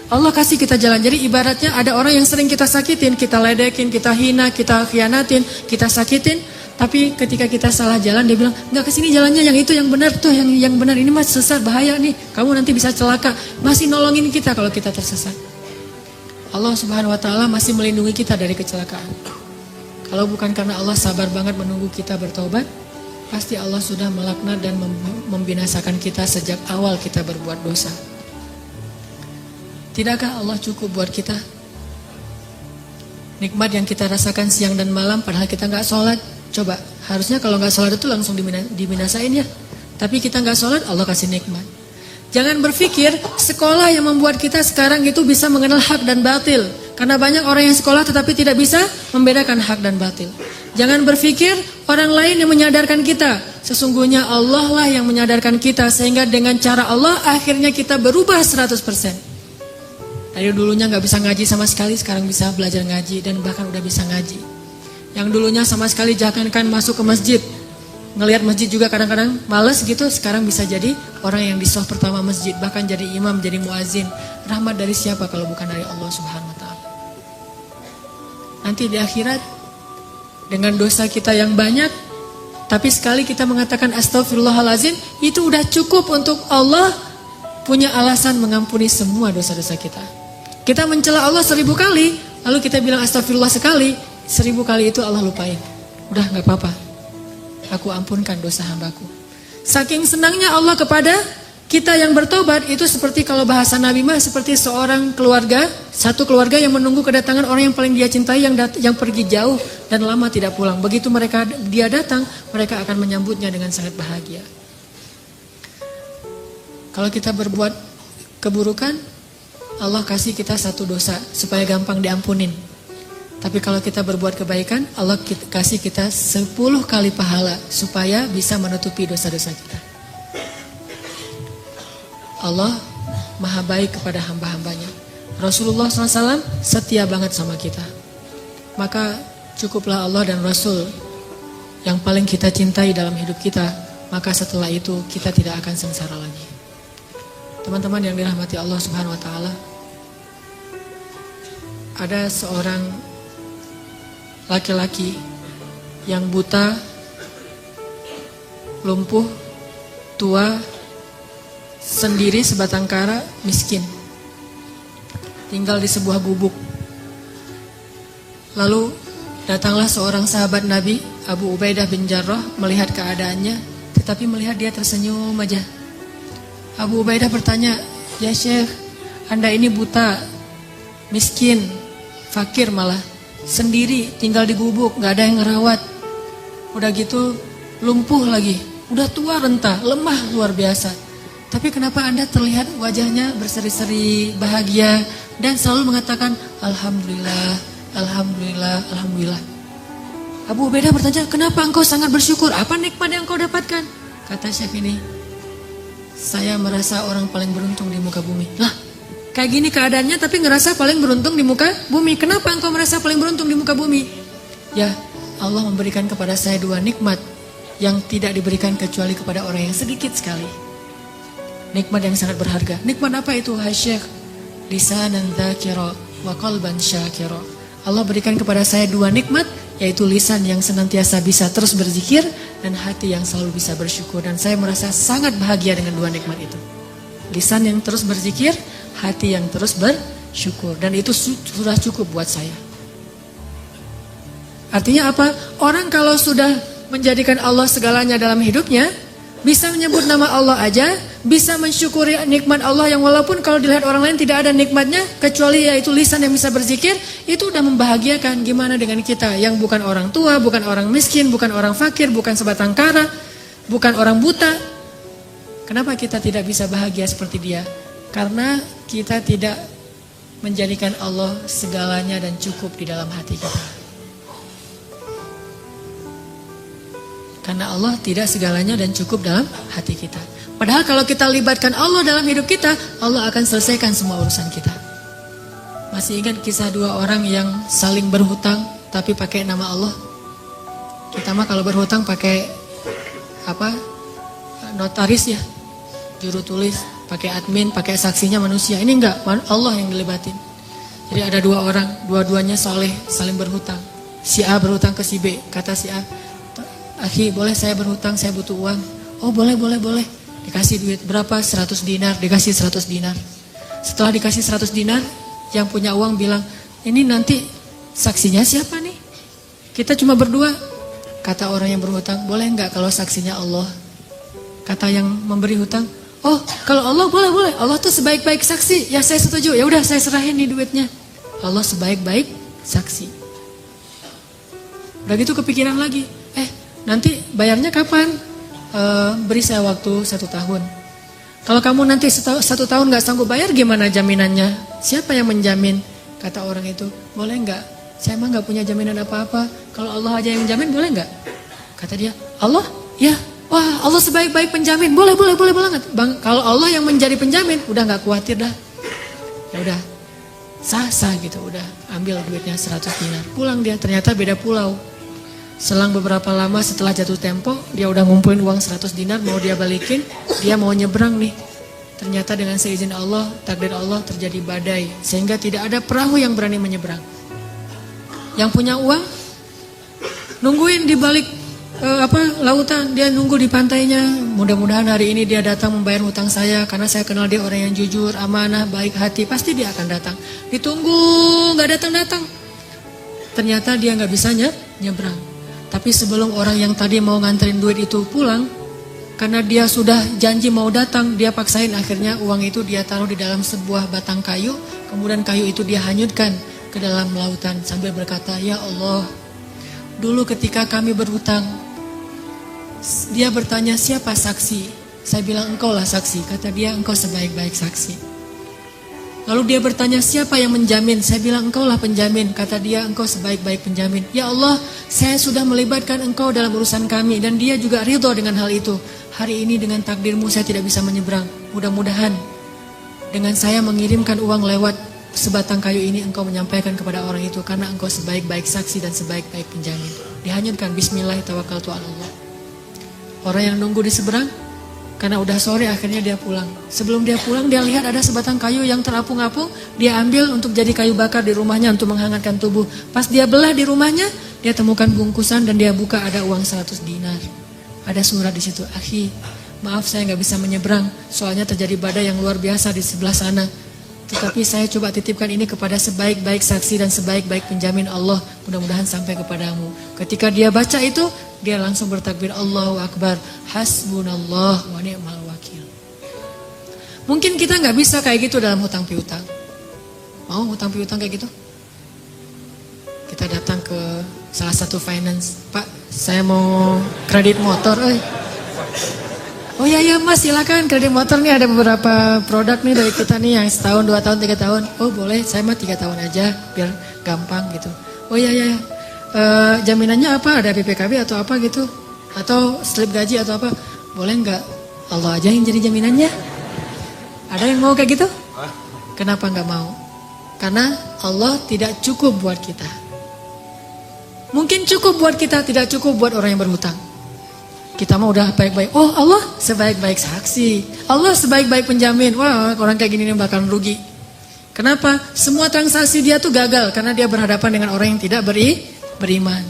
A: Allah kasih kita jalan. Jadi ibaratnya ada orang yang sering kita sakitin, kita ledekin, kita hina, kita khianatin, kita sakitin. Tapi ketika kita salah jalan, dia bilang, enggak kesini jalannya, yang itu yang benar tuh, yang benar ini mas sesat, bahaya nih, kamu nanti bisa celaka. Masih nolongin kita kalau kita tersesat. Allah Subhanahu Wa Taala masih melindungi kita dari kecelakaan. Kalau bukan karena Allah sabar banget menunggu kita bertobat, pasti Allah sudah melaknat dan membinasakan kita sejak awal kita berbuat dosa. Tidakkah Allah cukup buat kita? Nikmat yang kita rasakan siang dan malam padahal kita nggak sholat. Coba, harusnya kalau nggak sholat itu langsung dibinasain ya. Tapi kita nggak sholat, Allah kasih nikmat. Jangan berpikir sekolah yang membuat kita sekarang itu bisa mengenal hak dan batil. Karena banyak orang yang sekolah tetapi tidak bisa membedakan hak dan batil. Jangan berpikir orang lain yang menyadarkan kita. Sesungguhnya Allah lah yang menyadarkan kita. Sehingga dengan cara Allah akhirnya kita berubah 100%. Dari dulunya nggak bisa ngaji sama sekali, sekarang bisa belajar ngaji dan bahkan udah bisa ngaji. Yang dulunya sama sekali jangankan masuk ke masjid, ngelihat masjid juga kadang-kadang males gitu, sekarang bisa jadi orang yang di shaf pertama masjid, bahkan jadi imam, jadi muazin. Rahmat dari siapa kalau bukan dari Allah Subhanahu wa taala? Nanti di akhirat dengan dosa kita yang banyak, tapi sekali kita mengatakan astagfirullahalazim, itu udah cukup untuk Allah punya alasan mengampuni semua dosa-dosa kita. Kita mencela Allah 1000 kali, lalu kita bilang astagfirullah sekali, 1000 kali itu Allah lupain. Udah gak apa-apa, aku ampunkan dosa hambaku. Saking senangnya Allah kepada kita yang bertobat, itu seperti kalau bahasa Nabi mah seperti seorang keluarga, satu keluarga yang menunggu kedatangan orang yang paling dia cintai yang pergi jauh dan lama tidak pulang. Begitu dia datang, mereka akan menyambutnya dengan sangat bahagia. Kalau kita berbuat keburukan, Allah kasih kita satu dosa supaya gampang diampunin. Tapi kalau kita berbuat kebaikan, Allah kasih kita 10 kali pahala supaya bisa menutupi dosa-dosa kita. Allah maha baik kepada hamba-hambanya. Rasulullah SAW setia banget sama kita. Maka cukuplah Allah dan Rasul yang paling kita cintai dalam hidup kita. Maka setelah itu kita tidak akan sengsara lagi. Teman-teman yang dirahmati Allah Subhanahu wa taala, ada seorang laki-laki yang buta, lumpuh, tua, sendiri sebatang kara, miskin. Tinggal di sebuah gubuk. Lalu datanglah seorang sahabat Nabi, Abu Ubaidah bin Jarrah, melihat keadaannya, tetapi melihat dia tersenyum aja. Abu Ubaidah bertanya, "Ya Syekh, Anda ini buta, miskin, fakir malah, sendiri tinggal di gubuk, gak ada yang ngerawat. Udah gitu lumpuh lagi, udah tua renta, lemah luar biasa. Tapi kenapa Anda terlihat wajahnya berseri-seri, bahagia, dan selalu mengatakan Alhamdulillah, Alhamdulillah, Alhamdulillah." Abu Ubaidah bertanya, "Kenapa engkau sangat bersyukur? Apa nikmat yang engkau dapatkan?" Kata Syekh ini, "Saya merasa orang paling beruntung di muka bumi." Lah, kayak gini keadaannya tapi ngerasa paling beruntung di muka bumi. Kenapa engkau merasa paling beruntung di muka bumi? Ya, Allah memberikan kepada saya 2 nikmat yang tidak diberikan kecuali kepada orang yang sedikit sekali. Nikmat yang sangat berharga. Nikmat apa itu, hai Syekh? Lisanan dzakira wa qalban syakira. Allah berikan kepada saya 2 nikmat, yaitu lisan yang senantiasa bisa terus berzikir dan hati yang selalu bisa bersyukur. Dan saya merasa sangat bahagia dengan 2 nikmat itu. Lisan yang terus berzikir, hati yang terus bersyukur, dan itu sudah cukup buat saya. Artinya apa? Orang kalau sudah menjadikan Allah segalanya dalam hidupnya, bisa menyebut nama Allah aja, bisa mensyukuri nikmat Allah yang walaupun kalau dilihat orang lain tidak ada nikmatnya, kecuali yaitu lisan yang bisa berzikir, itu udah membahagiakan. Gimana dengan kita yang bukan orang tua, bukan orang miskin, bukan orang fakir, bukan sebatang kara, bukan orang buta? Kenapa kita tidak bisa bahagia seperti dia? Karena kita tidak menjadikan Allah segalanya dan cukup di dalam hati kita. Karena Allah tidak segalanya dan cukup dalam hati kita. Padahal kalau kita libatkan Allah dalam hidup kita, Allah akan selesaikan semua urusan kita. Masih ingat kisah 2 orang yang saling berhutang tapi pakai nama Allah? Kita mah kalau berhutang pakai notaris ya, juru tulis, pakai admin, pakai saksinya manusia. Ini enggak, Allah yang dilibatin. Jadi ada 2 orang, dua-duanya soleh, saling berhutang. Si A berhutang ke si B. Kata si A, "Akhi, boleh saya berhutang, saya butuh uang." "Oh boleh. Dikasih duit berapa? 100 dinar. Dikasih 100 dinar. Setelah dikasih 100 dinar, yang punya uang bilang, "Ini nanti saksinya siapa nih? Kita cuma berdua." Kata orang yang berhutang, "Boleh enggak kalau saksinya Allah?" Kata yang memberi hutang, "Oh, kalau Allah boleh. Allah tuh sebaik-baik saksi." "Ya, saya setuju. Ya udah, saya serahin nih duitnya." Allah sebaik-baik saksi. Udah gitu kepikiran lagi, nanti bayarnya kapan? Beri saya waktu 1 tahun. Kalau kamu nanti 1 tahun gak sanggup bayar, gimana jaminannya? Siapa yang menjamin? Kata orang itu, "Boleh gak? Saya emang gak punya jaminan apa-apa. Kalau Allah aja yang jamin, boleh gak?" Kata dia, "Allah? Ya. Wah, Allah sebaik-baik penjamin. Boleh banget. Bang, kalau Allah yang menjadi penjamin, udah gak khawatir dah." Ya udah, sah gitu, udah ambil duitnya 100 dinar. Pulang dia, ternyata beda pulau. Selang beberapa lama setelah jatuh tempo, dia udah ngumpulin uang 100 dinar, mau dia balikin, dia mau nyebrang nih. Ternyata dengan seizin Allah, takdir Allah terjadi badai, sehingga tidak ada perahu yang berani menyeberang. Yang punya uang, nungguin di balik lautan, dia nunggu di pantainya. Mudah-mudahan hari ini dia datang membayar hutang saya, karena saya kenal dia orang yang jujur, amanah, baik hati, pasti dia akan datang. Ditunggu, nggak datang-datang. Ternyata dia nggak bisa nyebrang. Tapi sebelum orang yang tadi mau nganterin duit itu pulang, karena dia sudah janji mau datang, dia paksain, akhirnya uang itu dia taruh di dalam sebuah batang kayu, kemudian kayu itu dia hanyutkan ke dalam lautan sambil berkata, "Ya Allah, dulu ketika kami berhutang," dia bertanya, "Siapa saksi?" Saya bilang, "Engkau lah saksi." Kata dia, "Engkau sebaik-baik saksi." Lalu dia bertanya, "Siapa yang menjamin?" Saya bilang, "Engkau lah penjamin." Kata dia, "Engkau sebaik-baik penjamin." Ya Allah, saya sudah melibatkan Engkau dalam urusan kami, dan dia juga ridho dengan hal itu. Hari ini dengan takdirmu saya tidak bisa menyeberang. Mudah-mudahan dengan saya mengirimkan uang lewat sebatang kayu ini, Engkau menyampaikan kepada orang itu, karena Engkau sebaik-baik saksi dan sebaik-baik penjamin. Dihanyutkan, bismillah tawakkaltu ala Allah. Orang yang nunggu di seberang, karena udah sore akhirnya dia pulang. Sebelum dia pulang, dia lihat ada sebatang kayu yang terapung-apung. Dia ambil untuk jadi kayu bakar di rumahnya untuk menghangatkan tubuh. Pas dia belah di rumahnya, dia temukan bungkusan dan dia buka, ada uang 100 dinar. Ada surat di situ, "Akhi, maaf saya nggak bisa menyeberang, soalnya terjadi badai yang luar biasa di sebelah sana. Tetapi saya coba titipkan ini kepada sebaik-baik saksi dan sebaik-baik penjamin Allah. Mudah-mudahan sampai kepadamu." Ketika dia baca itu, dia langsung bertakbir, Allahu Akbar, hasbunallah wa ni'mal wakil. Mungkin kita nggak bisa kayak gitu dalam hutang piutang. Mau hutang piutang kayak gitu? Kita datang ke salah satu finance, "Pak, saya mau kredit motor." "Oh ya Mas, silakan, kredit motor nih ada beberapa produk nih dari kita nih yang setahun, 2 tahun, 3 tahun. "Oh boleh, saya mah 3 tahun aja biar gampang gitu." "Oh ya. Jaminannya apa? Ada BPKB atau apa gitu? Atau slip gaji atau apa?" "Boleh nggak? Allah aja yang jadi jaminannya." Ada yang mau kayak gitu? Kenapa nggak mau? Karena Allah tidak cukup buat kita. Mungkin cukup buat kita, tidak cukup buat orang yang berhutang. Kita mau udah baik-baik. Oh, Allah sebaik-baik saksi, Allah sebaik-baik penjamin. Wah, orang kayak gini bakal rugi. Kenapa? Semua transaksi dia tuh gagal karena dia berhadapan dengan orang yang tidak beriman.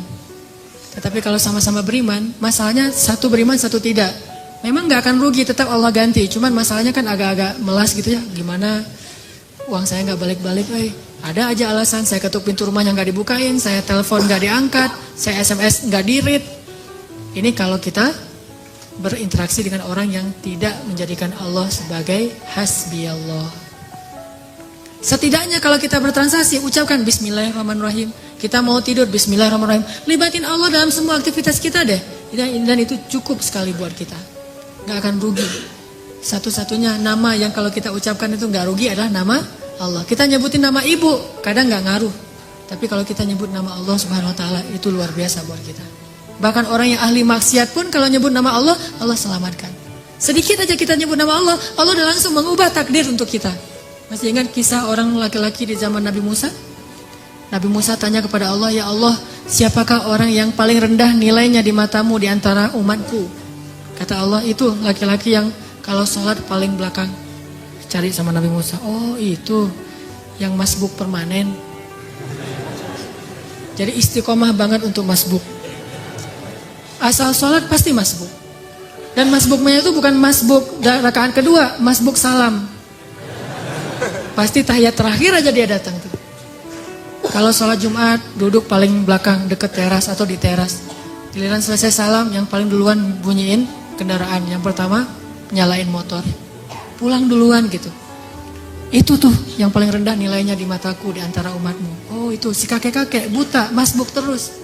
A: Tetapi kalau sama-sama beriman, masalahnya satu beriman, satu tidak. Memang gak akan rugi, tetap Allah ganti. Cuman masalahnya kan agak-agak melas gitu ya. Gimana uang saya gak balik-balik, ada aja alasan. Saya ketuk pintu rumahnya gak dibukain, saya telepon gak diangkat, saya SMS gak di-read. Ini kalau kita berinteraksi dengan orang yang tidak menjadikan Allah sebagai hasbiyallah. Setidaknya kalau kita bertransaksi, ucapkan bismillahirrahmanirrahim. Kita mau tidur, bismillahirrahmanirrahim. Libatin Allah dalam semua aktivitas kita deh. Dan itu cukup sekali buat kita. Gak akan rugi. Satu-satunya nama yang kalau kita ucapkan itu gak rugi adalah nama Allah. Kita nyebutin nama ibu, kadang gak ngaruh. Tapi kalau kita nyebut nama Allah Subhanahu Wa Taala, itu luar biasa buat kita. Bahkan orang yang ahli maksiat pun kalau nyebut nama Allah, Allah selamatkan. Sedikit aja kita nyebut nama Allah, Allah udah langsung mengubah takdir untuk kita. Masih ingat kisah orang laki-laki di zaman Nabi Musa? Nabi Musa tanya kepada Allah, "Ya Allah, siapakah orang yang paling rendah nilainya di matamu di antara umatku?" Kata Allah, "Itu laki-laki yang kalau sholat paling belakang." Cari sama Nabi Musa, "Oh itu yang masbuk permanen." Jadi istiqomah banget untuk masbuk. Asal sholat pasti masbuk. Dan masbuknya itu bukan masbuk rakaat kedua, masbuk salam. Pasti tahiyat terakhir aja dia datang tuh. Kalau sholat Jumat duduk paling belakang deket teras atau di teras. Giliran selesai salam yang paling duluan bunyiin kendaraan. Yang pertama nyalain motor. Pulang duluan gitu. Itu tuh yang paling rendah nilainya di mataku di antara umatmu. Oh itu si kakek-kakek buta masbuk terus.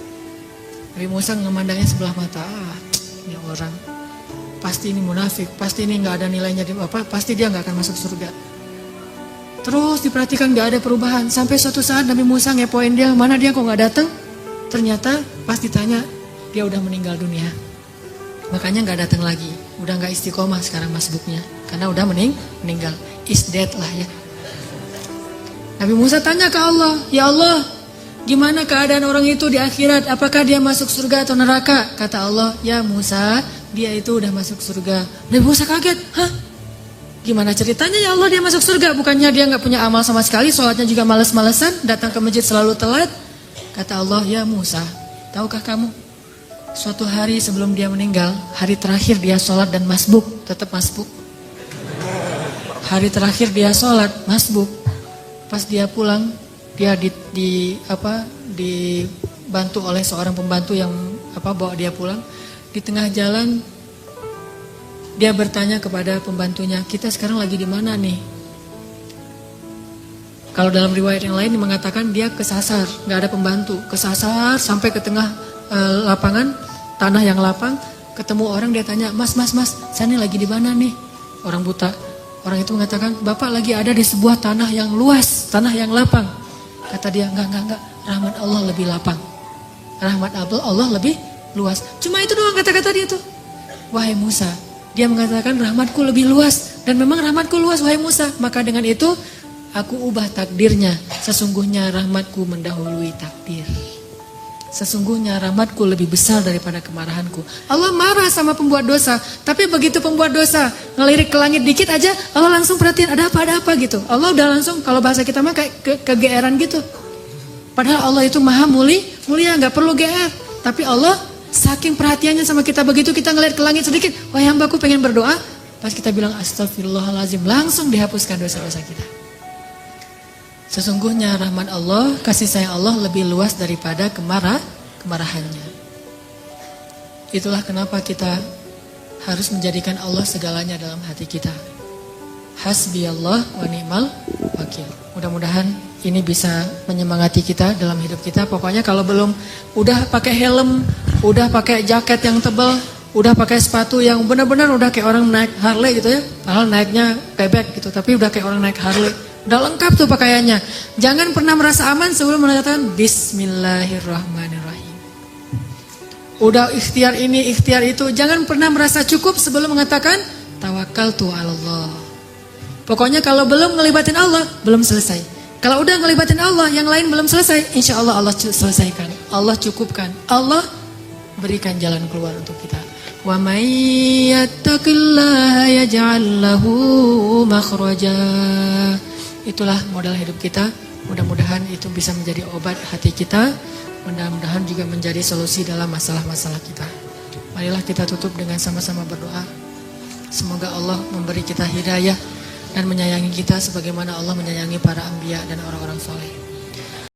A: Nabi Musa ngemandangnya sebelah mata. Ini orang pasti ini munafik, pasti ini nggak ada nilainya di apa, pasti dia nggak akan masuk surga. Terus diperhatikan nggak ada perubahan. Sampai suatu saat Nabi Musa ngepoin dia, mana dia kok nggak datang? Ternyata pas ditanya dia udah meninggal dunia. Makanya nggak datang lagi. Udah nggak istiqomah sekarang masbuknya, karena udah meninggal. Is dead lah ya. Nabi Musa tanya ke Allah, "Ya Allah, Gimana keadaan orang itu di akhirat? Apakah dia masuk surga atau neraka? Kata Allah, ya Musa, dia itu udah masuk surga. Nabi Musa kaget, hah? Gimana ceritanya ya Allah dia masuk surga? Bukannya dia nggak punya amal sama sekali, sholatnya juga males-malesan, datang ke masjid selalu telat. Kata Allah, ya Musa, tahukah kamu? Suatu hari sebelum dia meninggal, hari terakhir dia sholat dan masbuk, tetap masbuk. Hari terakhir dia sholat, masbuk. Pas dia pulang, dia dibantu oleh seorang pembantu yang bawa dia pulang. Di tengah jalan dia bertanya kepada pembantunya, kita sekarang lagi di mana nih? Kalau dalam riwayat yang lain mengatakan dia kesasar, nggak ada pembantu, kesasar sampai ke tengah lapangan, tanah yang lapang, ketemu orang, dia tanya, mas, saya ini lagi di mana nih? Orang buta. Orang itu mengatakan, bapak lagi ada di sebuah tanah yang luas, tanah yang lapang. Kata dia, enggak, rahmat Allah lebih lapang. Rahmat Allah lebih luas. Cuma itu doang kata-kata dia tuh. Wahai Musa, dia mengatakan rahmatku lebih luas. Dan memang rahmatku luas, wahai Musa. Maka dengan itu, aku ubah takdirnya. Sesungguhnya rahmatku mendahului takdir. Sesungguhnya rahmatku lebih besar daripada kemarahanku. Allah marah sama pembuat dosa. Tapi begitu pembuat dosa ngelirik ke langit dikit aja, Allah langsung perhatiin ada apa gitu. Allah udah langsung, kalau bahasa kita mah kayak kegeeran gitu. Padahal Allah itu maha mulia, gak perlu GR. Tapi Allah saking perhatiannya sama kita, begitu kita ngelirik ke langit sedikit, wahai hambaku pengen berdoa, pas kita bilang astagfirullahaladzim, langsung dihapuskan dosa-dosa kita. Sesungguhnya rahmat Allah, kasih sayang Allah lebih luas daripada kemarahannya. Itulah kenapa kita harus menjadikan Allah segalanya dalam hati kita. Hasbiyallah wa ni'mal wakil. Mudah-mudahan ini bisa menyemangati kita dalam hidup kita. Pokoknya kalau belum udah pakai helm, udah pakai jaket yang tebal, udah pakai sepatu yang benar-benar udah kayak orang naik Harley gitu ya. Padahal naiknya bebek gitu, tapi udah kayak orang naik Harley. Udah lengkap tuh pakaiannya. Jangan pernah merasa aman sebelum mengatakan Bismillahirrahmanirrahim. Udah ikhtiar ini, ikhtiar itu. Jangan pernah merasa cukup sebelum mengatakan Tawakkaltu 'alallah. Pokoknya kalau belum ngelibatin Allah, belum selesai. Kalau udah ngelibatin Allah, yang lain belum selesai, insya Allah Allah selesaikan. Allah cukupkan. Allah berikan jalan keluar untuk kita. Wa may yattaqillaha yaj'al lahu makhraja. Itulah modal hidup kita. Mudah-mudahan itu bisa menjadi obat hati kita. Mudah-mudahan juga menjadi solusi dalam masalah-masalah kita. Marilah kita tutup dengan sama-sama berdoa. Semoga Allah memberi kita hidayah dan menyayangi kita sebagaimana Allah menyayangi para anbiya dan orang-orang soleh.